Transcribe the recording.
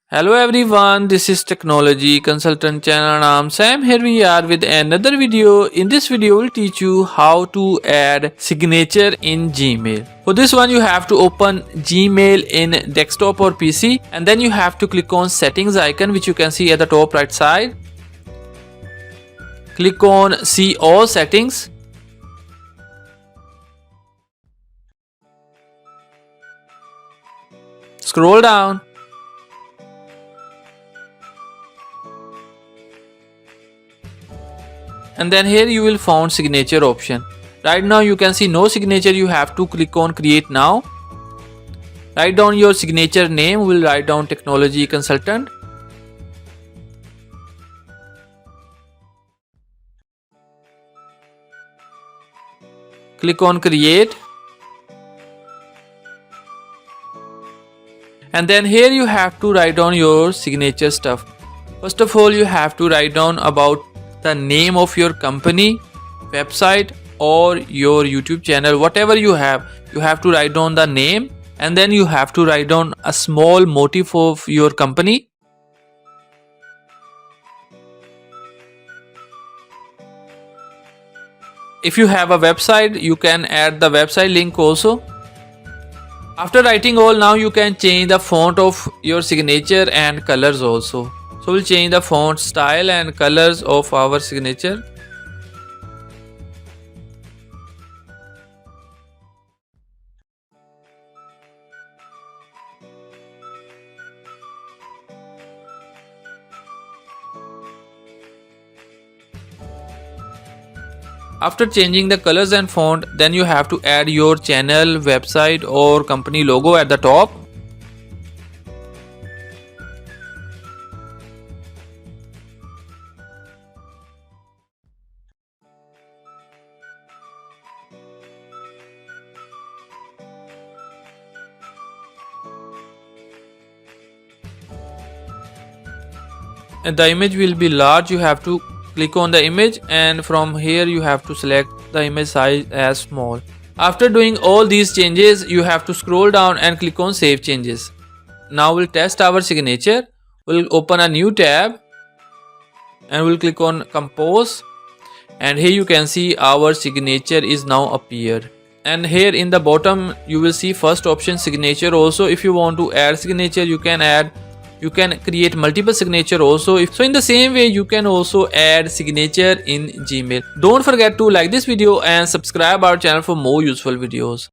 Hello everyone, this is Technology Consultant channel and I'm Sam. Here we are with another video. In this video, we'll teach you how to add signature in Gmail. For this one, you have to open Gmail in desktop or PC and then you have to click on settings icon which you can see at the top right side. Click on see all settings. Scroll down. And then here you will find signature option. Right now you can see no signature, you have to click on create now. Write down your signature name, we'll write down Technology Consultant. Click on create. And then here you have to write down your signature stuff. First of all, you have to write down about the name of your company, website or your YouTube channel, whatever you have to write down the name and then you have to write down a small motif of your company. If you have a website, you can add the website link also. After writing all, now you can change the font of your signature and colors also. So we'll change the font style and colors of our signature. After changing the colors and font, then you have to add your channel, website or company logo at the top. And the image will be large, you have to click on the image and from here you have to select the image size as small. After doing all these changes, you have to scroll down and click on save changes. Now we'll test our signature. We'll open a new tab and we'll click on compose and here you can see our signature is now appeared. And here in the bottom you will see first option signature also. If you want to add signature, you can create multiple signature also. So in the same way you can also add signature in Gmail. Don't forget to like this video and subscribe our channel for more useful videos.